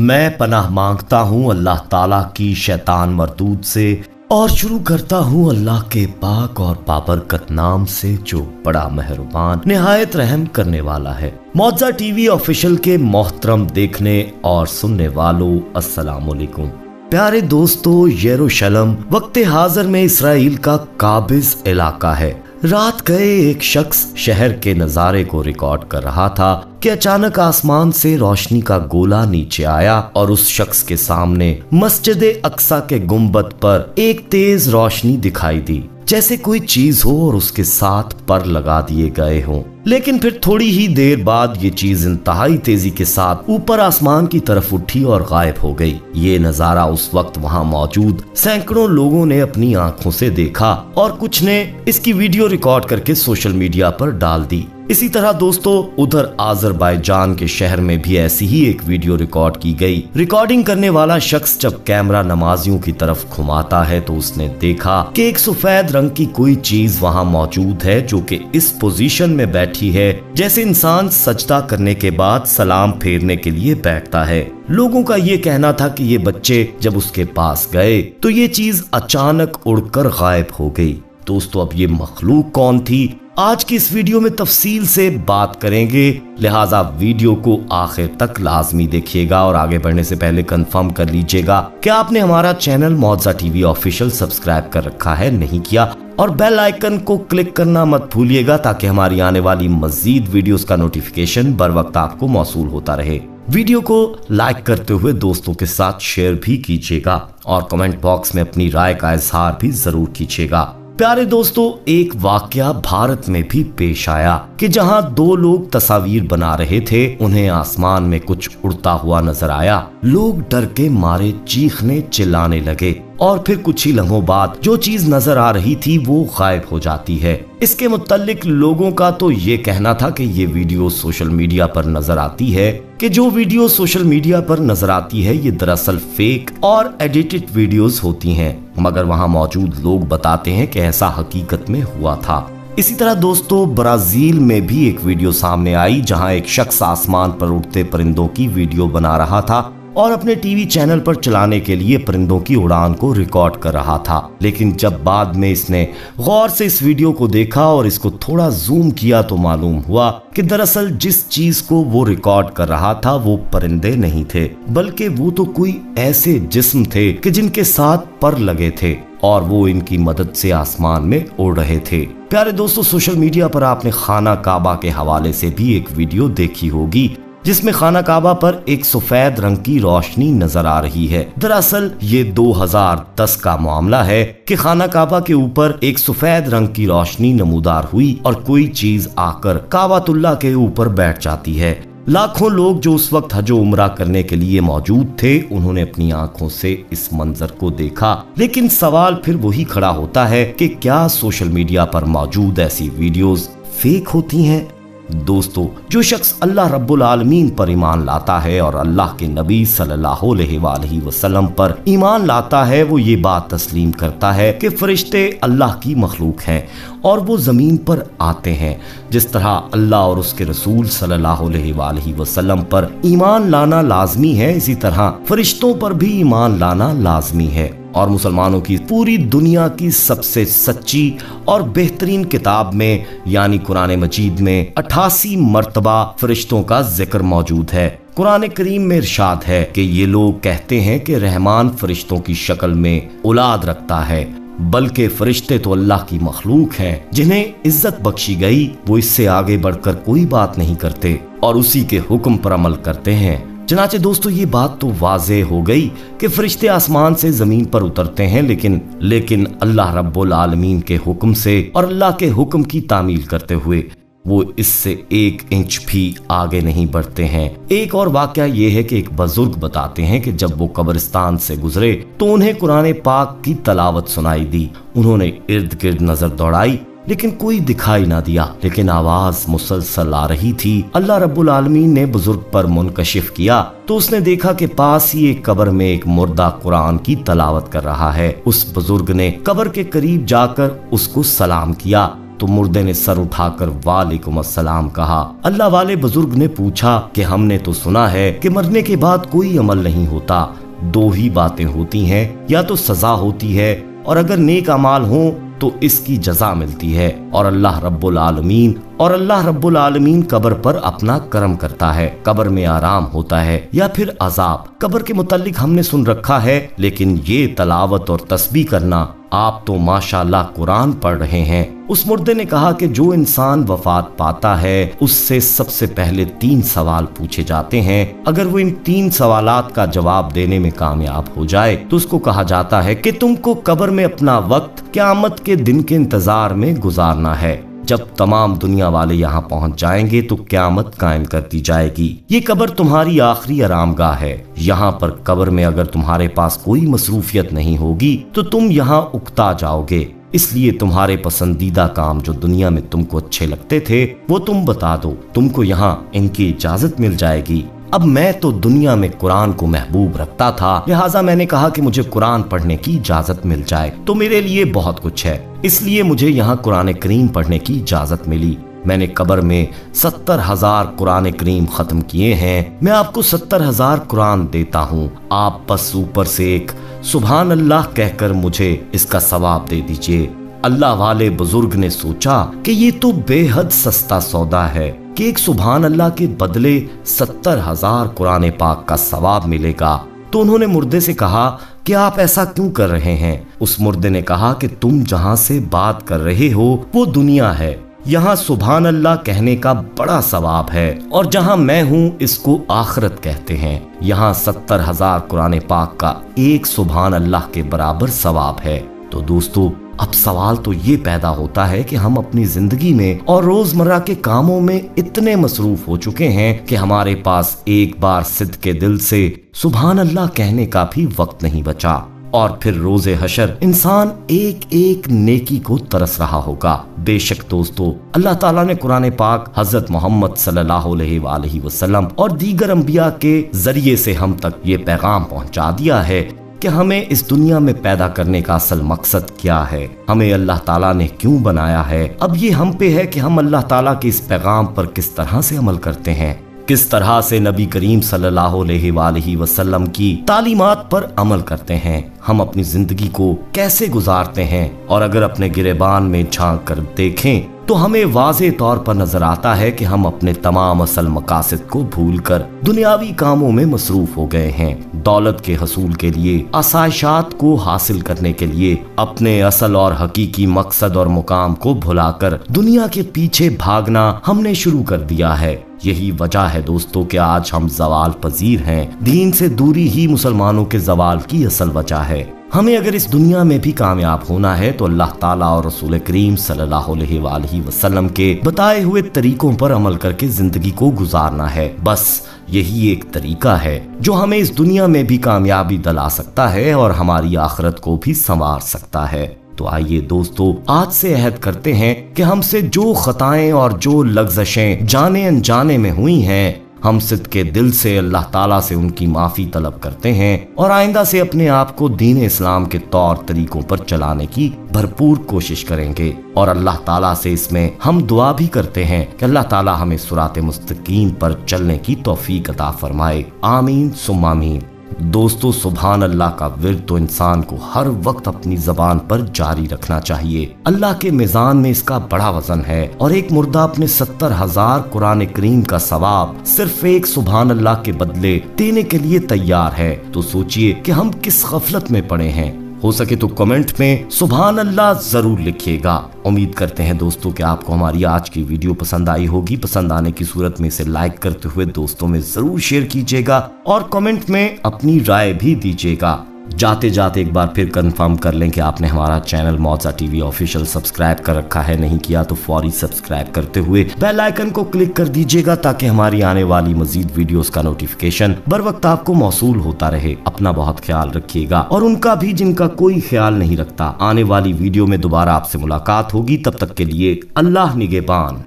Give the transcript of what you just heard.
मैं पनाह मांगता हूँ अल्लाह ताला की शैतान मरदूद से और शुरू करता हूँ अल्लाह के पाक और बाबरकत नाम से जो बड़ा मेहरबान निहायत रहम करने वाला है। मौजा टीवी ऑफिशियल के मोहतरम देखने और सुनने वालों अस्सलाम वालेकुम। प्यारे दोस्तों, यरूशलेम वक्त हाजिर में इसराइल का काबिज इलाका है। रात गए एक शख्स शहर के नजारे को रिकॉर्ड कर रहा था कि अचानक आसमान से रोशनी का गोला नीचे आया और उस शख्स के सामने मस्जिद अक्सा के गुंबद पर एक तेज रोशनी दिखाई दी, जैसे कोई चीज हो और उसके साथ पर लगा दिए गए हों। लेकिन फिर थोड़ी ही देर बाद ये चीज इंतहाई तेजी के साथ ऊपर आसमान की तरफ उठी और गायब हो गई। ये नजारा उस वक्त वहां मौजूद सैकड़ों लोगों ने अपनी आंखों से देखा और कुछ ने इसकी वीडियो रिकॉर्ड करके सोशल मीडिया पर डाल दी। इसी तरह दोस्तों, उधर आज़रबाईजान के शहर में भी ऐसी ही एक वीडियो रिकॉर्ड की गई। रिकॉर्डिंग करने वाला शख्स जब कैमरा नमाजियों की तरफ घुमाता है तो उसने देखा कि एक सफेद रंग की कोई चीज वहां मौजूद है जो कि इस पोजीशन में बैठी है जैसे इंसान सजदा करने के बाद सलाम फेरने के लिए बैठता है। लोगों का ये कहना था कि ये बच्चे जब उसके पास गए तो ये चीज अचानक उड़कर गायब हो गई। दोस्तों, अब ये मखलूक कौन थी, आज की इस वीडियो में तफसील से बात करेंगे, लिहाजा वीडियो को आखिर तक लाजमी देखिएगा। और आगे बढ़ने से पहले कंफर्म कर लीजिएगा कि आपने हमारा चैनल मौजा टीवी ऑफिशियल सब्सक्राइब कर रखा है, नहीं किया, और बेल आइकन को क्लिक करना मत भूलिएगा ताकि हमारी आने वाली मजीद वीडियोस का नोटिफिकेशन बर वक्त आपको मौसूल होता रहे। वीडियो को लाइक करते हुए दोस्तों के साथ शेयर भी कीजिएगा और कमेंट बॉक्स में अपनी राय का इजहार भी जरूर कीजिएगा। प्यारे दोस्तों, एक वाकया भारत में भी पेश आया कि जहां दो लोग तस्वीर बना रहे थे, उन्हें आसमान में कुछ उड़ता हुआ नजर आया। लोग डर के मारे चीखने चिल्लाने लगे और फिर कुछ ही लम्हों बाद जो चीज नजर आ रही थी वो गायब हो जाती है। इसके मुत्तल्लिक लोगों का तो ये कहना था कि ये वीडियो सोशल मीडिया पर नजर आती है ये दरअसल फेक और एडिटेड वीडियोस होती हैं, मगर वहां मौजूद लोग बताते हैं कि ऐसा हकीकत में हुआ था। इसी तरह दोस्तों, ब्राजील में भी एक वीडियो सामने आई जहां एक शख्स आसमान पर उड़ते परिंदों की वीडियो बना रहा था और अपने टीवी चैनल पर चलाने के लिए परिंदों की उड़ान को रिकॉर्ड कर रहा था। लेकिन जब बाद में इसने गौर से इस वीडियो को देखा और इसको थोड़ा जूम किया तो मालूम हुआ कि दरअसल जिस चीज को वो रिकॉर्ड कर रहा था वो परिंदे नहीं थे, बल्कि वो तो कोई ऐसे जिस्म थे कि जिनके साथ पर लगे थे और वो इनकी मदद से आसमान में उड़ रहे थे। प्यारे दोस्तों, सोशल मीडिया पर आपने खाना काबा के हवाले से भी एक वीडियो देखी होगी जिसमें खाना काबा पर एक सफेद रंग की रोशनी नजर आ रही है। दरअसल ये 2010 का मामला है कि खाना काबा के ऊपर एक सफेद रंग की रोशनी नमूदार हुई और कोई चीज आकर काबातुल्लाह के ऊपर बैठ जाती है। लाखों लोग जो उस वक्त हज उम्रा करने के लिए मौजूद थे, उन्होंने अपनी आंखों से इस मंजर को देखा। लेकिन सवाल फिर वही खड़ा होता है कि क्या सोशल मीडिया पर मौजूद ऐसी वीडियोस फेक होती हैं? दोस्तों, जो शख्स अल्लाह रब्बुल आलमीन पर ईमान लाता है और अल्लाह के नबी सल्लल्लाहु अलैहि वसल्लम पर ईमान लाता है, वो ये बात तस्लीम करता है कि फरिश्ते अल्लाह की मखलूक हैं और वो जमीन पर आते हैं। जिस तरह अल्लाह और उसके रसूल सल्लल्लाहु अलैहि वसल्लम पर ईमान लाना लाजमी है, इसी तरह फरिश्तों पर भी ईमान लाना लाजमी है। और मुसलमानों की पूरी दुनिया की सबसे सच्ची और बेहतरीन किताब में यानी कुरान मजीद में 88 मर्तबा फरिश्तों का जिक्र मौजूद है। कुरान करीम में इरशाद है कि ये लोग कहते हैं कि रहमान फरिश्तों की शक्ल में औलाद रखता है, बल्कि फरिश्ते तो अल्लाह की मखलूक हैं जिन्हें इज्जत बख्शी गई। वो इससे आगे बढ़कर कोई बात नहीं करते और उसी के हुक्म पर अमल करते हैं। चनाचे दोस्तों, ये बात तो वाज़े हो गई कि फरिश्ते आसमान से जमीन पर उतरते हैं, लेकिन अल्लाह रब्बुल आलमीन के हुक्म से और अल्लाह के हुक्म की तामील करते हुए वो इससे 1 इंच भी आगे नहीं बढ़ते हैं। एक और वाकया ये है कि एक बुजुर्ग बताते हैं कि जब वो कब्रिस्तान से गुजरे तो उन्हें कुरान पाक की तलावत सुनाई दी। उन्होंने इर्द गिर्द नजर दौड़ाई लेकिन कोई दिखाई ना दिया, लेकिन आवाज मुसलसल आ रही थी। अल्लाह रब्बुल आलमीन ने बुजुर्ग पर मुनकशिफ किया तो उसने देखा कि पास ही एक कब्र में एक मुर्दा कुरान की तलावत कर रहा है। उस बुजुर्ग ने कब्र के करीब जाकर उसको सलाम किया तो मुर्दे ने सर उठाकर वालेकुम अस्सलाम कहा। अल्लाह वाले बुजुर्ग ने पूछा कि हमने तो सुना है कि मरने के बाद कोई अमल नहीं होता, दो ही बातें होती हैं, या तो सजा होती है और अगर नेक अमाल हो तो इसकी जजा मिलती है, और अल्लाह रब्बुल आलमीन कब्र पर अपना करम करता है, कब्र में आराम होता है या फिर अजाब। कब्र के मुतालिक हमने सुन रखा है, लेकिन ये तलावत और तस्बीह करना, आप तो माशाअल्लाह कुरान पढ़ रहे हैं। उस मुर्दे ने कहा कि जो इंसान वफात पाता है उससे सबसे पहले 3 सवाल पूछे जाते हैं। अगर वो इन 3 सवालात का जवाब देने में कामयाब हो जाए तो उसको कहा जाता है कि तुमको कब्र में अपना वक्त क़यामत के दिन के इंतजार में गुजारना है। जब तमाम दुनिया वाले यहाँ पहुँच जाएंगे तो क़यामत कायम कर दी जाएगी। ये कब्र तुम्हारी आखिरी आरामगाह है। यहाँ पर कब्र में अगर तुम्हारे पास कोई मसरूफियत नहीं होगी तो तुम यहाँ उकता जाओगे। इसलिए तुम्हारे पसंदीदा काम जो दुनिया में तुमको अच्छे लगते थे वो तुम बता दो, तुमको यहाँ इनकी इजाजत मिल जाएगी। अब मैं तो दुनिया में कुरान को महबूब रखता था, लिहाजा मैंने कहा कि मुझे कुरान पढ़ने की इजाजत मिल जाए तो मेरे लिए बहुत कुछ है, इसलिए मुझे यहाँ कुरान करीम पढ़ने की इजाजत मिली। मैंने कब्र में 70,000 कुरान करीम खत्म किए हैं। मैं आपको 70,000 कुरान देता हूँ, आप बस ऊपर से एक सुभान अल्लाह कहकर मुझे इसका सवाब दे दीजिए। अल्लाह वाले बुजुर्ग ने सोचा कि ये तो बेहद सस्ता सौदा है कि एक सुभान अल्लाह के बदले 70,000 कुरान पाक का सवाब मिलेगा। तो उन्होंने मुर्दे से कहा कि आप ऐसा क्यों कर रहे हैं। उस मुर्दे ने कहा कि तुम जहां से बात कर रहे हो वो दुनिया है, यहाँ सुभान अल्लाह कहने का बड़ा सवाब है, और जहाँ मैं हूँ इसको आखिरत कहते हैं। यहाँ 70,000 कुरान पाक का एक सुभान अल्लाह के बराबर सवाब है। तो दोस्तों, अब सवाल तो ये पैदा होता है कि हम अपनी जिंदगी में और रोजमर्रा के कामों में इतने मसरूफ हो चुके हैं कि हमारे पास एक बार सिद्ध के दिल से सुभान अल्लाह कहने का भी वक्त नहीं बचा। और फिर रोजे हशर इंसान एक एक नेकी को तरस रहा होगा। बेशक दोस्तों, अल्लाह ताला ने कुरान पाक हजरत मोहम्मद सल्लल्लाहु अलैहि वसल्लम और दीगर अंबिया के जरिए से हम तक ये पैगाम पहुंचा दिया है कि हमें इस दुनिया में पैदा करने का असल मकसद क्या है, हमें अल्लाह ताला ने क्यों बनाया है। अब ये हम पे है कि हम अल्लाह ताला के इस पैगाम पर किस तरह से अमल करते हैं, किस तरह से नबी करीम सल्लल्लाहु अलैहि वसल्लम की तालीमात पर अमल करते हैं, हम अपनी जिंदगी को कैसे गुजारते हैं। और अगर अपने गिरेबान में झांक कर देखें तो हमें वाज़े तौर पर नजर आता है कि हम अपने तमाम असल मकासद को भूलकर दुनियावी कामों में मसरूफ हो गए हैं। दौलत के हसूल के लिए, आसाइशात को हासिल करने के लिए अपने असल और हकीकी मकसद और मुकाम को भुलाकर दुनिया के पीछे भागना हमने शुरू कर दिया है। यही वजह है दोस्तों कि आज हम जवाल पजीर हैं। दीन से दूरी ही मुसलमानों के जवाल की असल वजह है। हमें अगर इस दुनिया में भी कामयाब होना है तो अल्लाह ताला और रसूल करीम सल्लल्लाहु अलैहि वसल्लम के बताए हुए तरीकों पर अमल करके जिंदगी को गुजारना है। बस यही एक तरीका है जो हमें इस दुनिया में भी कामयाबी दिला सकता है और हमारी आखिरत को भी संवार सकता है। तो आइए दोस्तों, आज से अहद करते हैं कि हमसे जो खताएं और जो लग़ज़शें जाने अनजाने में हुई हैं, हम सिद्ध के दिल से अल्लाह ताला से उनकी माफ़ी तलब करते हैं और आइंदा से अपने आप को दीन इस्लाम के तौर तरीकों पर चलाने की भरपूर कोशिश करेंगे। और अल्लाह ताला से इसमें हम दुआ भी करते हैं कि अल्लाह ताला हमें सुराते मुस्तकीम पर चलने की तौफीक अता फरमाए। आमीन सुम्मा आमीन। दोस्तों, सुभान अल्लाह का विर्द तो इंसान को हर वक्त अपनी जबान पर जारी रखना चाहिए। अल्लाह के मिजान में इसका बड़ा वजन है और एक मुर्दा अपने 70,000 कुरान करीम का सवाब सिर्फ एक सुभान अल्लाह के बदले देने के लिए तैयार है। तो सोचिए कि हम किस गफलत में पड़े हैं। हो सके तो कमेंट में सुभान अल्लाह जरूर लिखिएगा। उम्मीद करते हैं दोस्तों कि आपको हमारी आज की वीडियो पसंद आई होगी। पसंद आने की सूरत में इसे लाइक करते हुए दोस्तों में जरूर शेयर कीजिएगा और कमेंट में अपनी राय भी दीजिएगा। जाते जाते एक बार फिर कंफर्म कर लें कि आपने हमारा चैनल मौजा टीवी ऑफिशियल सब्सक्राइब कर रखा है। नहीं किया तो फौरी सब्सक्राइब करते हुए बेल आइकन को क्लिक कर दीजिएगा ताकि हमारी आने वाली मजीद वीडियोस का नोटिफिकेशन बर वक्त आपको मौसूल होता रहे। अपना बहुत ख्याल रखिएगा और उनका भी जिनका कोई ख्याल नहीं रखता। आने वाली वीडियो में दोबारा आपसे मुलाकात होगी। तब तक के लिए अल्लाह निगहबान।